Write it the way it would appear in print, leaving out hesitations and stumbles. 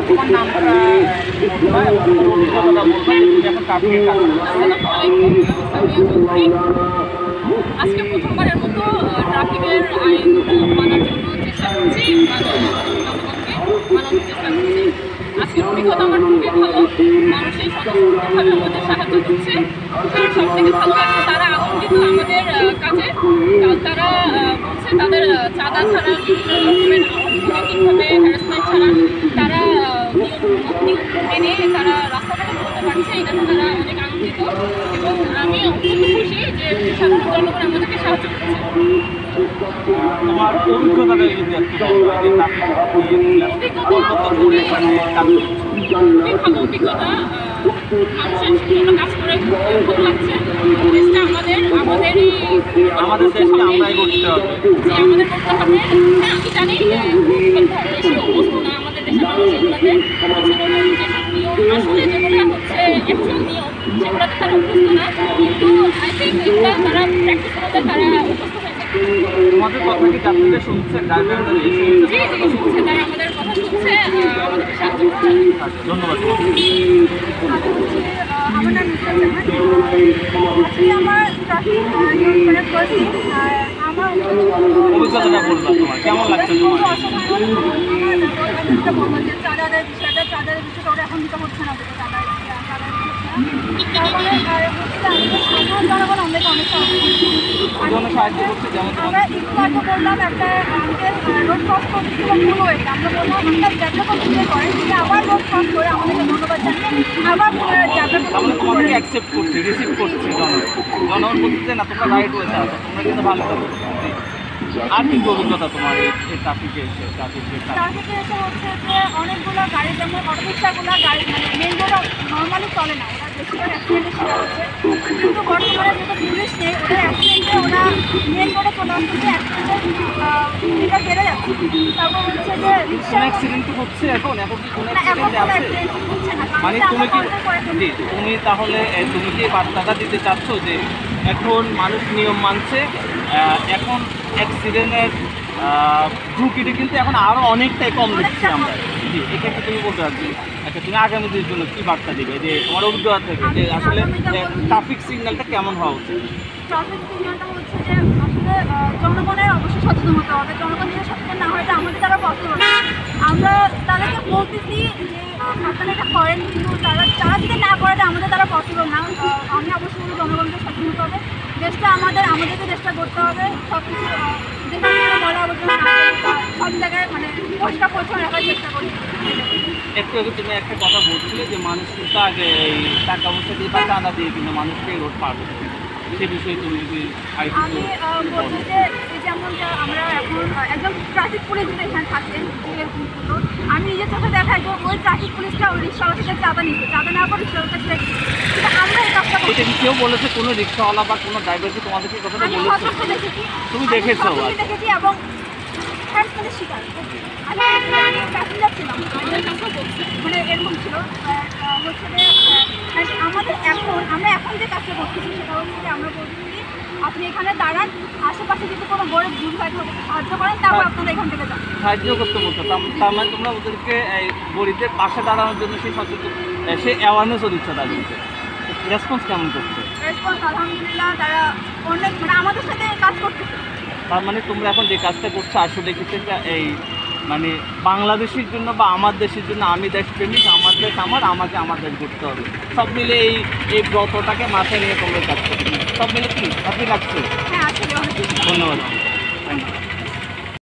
তোমার নামটা বলবা এবং তোমার অভিজ্ঞতাটা বলবা যে তুমি এখন ট্রাফিকের কাজ করছো। আসসালামু আলাইকুম, সামিয়া চৌধুরী। আজকে প্রথমবারের মতো ট্রাফিকের আইন মানার জন্য চেষ্টা করছি, জনগণকে মানানোর চেষ্টা করছি। আজকের অভিজ্ঞতা আমার খুবই ভালো। মানুষের স্বতঃস্ফূর্তভাবে আমাদের সাহায্য করছে। আর সব থেকে ভালো লাগছে তারা আনন্দিত আমাদের কাজে। তারা বলছে তাদের চাঁদা ছাড়া বিভিন্ন রকমের অনৈতিকভাবে হ্যারাসমেন্ট ছাড়া তারা নিয়ম মেনে তারা রাস্তাঘাটে চলতে পারছে। এটাতে তারা অনেক আনন্দিত এবং আমি অত্যন্ত খুশি যে সাধারণ জনগণ আমাদেরকে সাহায্য করছে। তোমার অভিজ্ঞতাটা যদি একটু বলবা যে খুবই ভালো অভিজ্ঞতা। মানুষের জন্য কাজ করে ভালো লাগছে। দেশটা আমাদেরই আমাদের দেশকে আমরাই করতে হবে। যে আমাদের করতে হবে। হ্যাঁ, আমি জানি দেশে অভ্যস্ত না আমাদের দেশের মানুষ এগুলোতে। যেসব নিয়ম আসলে যেগুলো হচ্ছে অ্যাকচুয়াল নিয়ম সেগুলোতে তারা অভ্যস্ত না, কিন্তু আই থিঙ্ক এগুলো তারা প্র্যাকটিস করতে তারা অভ্যস্ত হয়েছে। তোমাদের কথা কি যাত্রীরা শুনছে, ড্রাইভাররা জি জি শুনছে, তারা আমাদের কথা শুনছে, আমাদেরকে সাহায্য করছে। ধন্যবাদ। আমার নাম আজকে আমার ট্রাফিক নিয়ম করে করছি। আর আমার অভিজ্ঞতাটা বলবা তোমার কেমন লাগছে তোমার? যেটা বলবো যে চাঁদাদের বিষয়টা ওরা এখন দিতে হচ্ছে না, যেটা চাঁদা তারপরে সাধারণ জনগণ আমাদেরকে অনেক সাহায্য করছে। যেমন আমরা একটু আগে বললাম একটা আমাদের রোড ক্রস করছিল ভুল হয়েছে, আমরা বললাম একটা জ্যাবলা কন্টিনিউ করে তিনি আবার রোড ক্রস করে আমাদেরকে ধন্যবাদ জানিয়ে আবার জ্যাবলা আমরা তোমাদেরকে অ্যাকসেপ্ট করছি, রিসিভ করছি। জনগণ বলছে না তোমরা রাইট হয়েছে আছো, তোমরা কিন্তু ভালো থাকো। আর কি অভিজ্ঞতা তোমার এই ট্রাফিকে এসে? ট্রাফিকে এসে হচ্ছে যে অনেকগুলো গাড়ি, যেমন অটোরিক্সাগুলো গাড়ি মানে মেন রোডে নর্মালি চলে না, ওরা বেশিরভাগ অ্যাক্সিডেন্টের শিকার হচ্ছে। কিন্তু বর্তমানে যেহেতু পুলিশ নেই, ওদের অ্যাক্সিডেন্টে ওরা মেন রোডে চলে আসছে, অ্যাক্সিডেন্টটা বেড়ে যাচ্ছে। তারপর হচ্ছে যে রিক্সা অ্যাক্সিডেন্ট হচ্ছে এখন কি কোনো এখন অ্যাক্সিডেন্ট কোনো আছে? অ্যাক্সিডেন্ট হচ্ছে না, মানে কারণ তুমি কি আমরা করে ফেলছি। তুমি তাহলে তুমি কি বার্তাটা দিতে চাচ্ছ যে এখন মানুষ নিয়ম মানছে, এখন অ্যাক্সিডেন্টের ঝুঁকিটা কিন্তু এখন আরও অনেকটাই কম দেখছি আমরা। জি, এক্ষেত্রে তুমি বলতে পারছি। আচ্ছা, তুমি আগামী দিনের জন্য কী বার্তা দিবে যে তোমার অভিজ্ঞতা থেকে যে আসলে ট্রাফিক সিগন্যালটা কেমন হওয়া উচিত? ট্রাফিক সিগন্যালটা হচ্ছে যে আসলে জনগণের অবশ্যই সচেতন হতে হবে। জনগণ যদি সচেতন না হয়, আমাদের দ্বারা পসিবল না। আমরা তাদেরকে বলতেছি যে আপনারা এটা করেন, কিন্তু তারা যদি না করে দেয় আমাদের দ্বারা পসিবল না। আমি অবশ্যই বলবো জনগণকে সচেতন হতে হবে। দেশটা আমাদেরকে চেষ্টা করতে হবে সব কিছু যেখানে ময়লা আবর্জনা না সব জায়গায় মানে পরিষ্কার পরিচ্ছন্ন রাখার চেষ্টা করি। একটু আগে তুমি একটা কথা বলছিলে যে মানুষ কিন্তু আগে এই টাকা পয়সা দিয়ে বা চাঁদা দিয়ে কিন্তু মানুষকে রোড পার করতে, সে বিষয়ে তুমি যদি আমি বলছি যে যেমনটা আমরা এখন একজন ট্রাফিক পুলিশ যদি এখানে থাকেন, আমি নিজের চোখে দেখাই যে ওই ট্রাফিক পুলিশটা ওই রিক্সাওয়ালা থেকে চাঁদা নিচ্ছে, চাঁদা নেওয়ার পর রিক্সাওয়ালা কাছে রেখে দিচ্ছে। কিন্তু আমরা এই কাজটা করছি। কেউ বলেছে কোনো রিক্সাওয়ালা বা কোনো ড্রাইভার কি তোমাদেরকে কথাটা আমি বলেছে? সচক্ষে দেখেছি, তুমি দেখেছো? দেখেছি এবং হ্যান্ডসম্যানের শিকার আমি প্যাসেঞ্জার ছিলাম, আমাদের কাছেও বলছি মানে এরকম ছিল। হচ্ছে যে আমরা এখন যে কাজটা করতেছি সেটা হচ্ছে যে আমরা বলছি আপনি এখানে দাঁড়ান, আশেপাশে যদি কোনো গরিব ভুল হয় তাদেরকে সাহায্য করেন, তারপর আপনারা এখান থেকে যান। সাহায্য করতে বলতো, তার মানে তোমরা ওদেরকে এই গরিবদের পাশে দাঁড়ানোর জন্য সেই সচেতন সেই অ্যাওয়ারনেসও দিচ্ছে তাদেরকে। রেসপন্স কেমন করছে? রেসপন্স আলহামদুলিল্লাহ, তারা অনেক মানে আমাদের সাথে কাজ করতেছে। তার মানে তোমরা এখন যে কাজটা করছো আসলে কিছু এই মানে বাংলাদেশের জন্য বা আমার দেশের জন্য, আমি দেশপ্রেমিক, আমার দেশ আমাকে আমার দেশ করতে হবে, সব মিলে এই ব্রতটাকে মাথায় নিয়ে তোমরা কাজ করছো। সব মিলে কি হ্যাপি লাগছে? হ্যাঁ আসলে অনেক ধন্যবাদ। Thank you.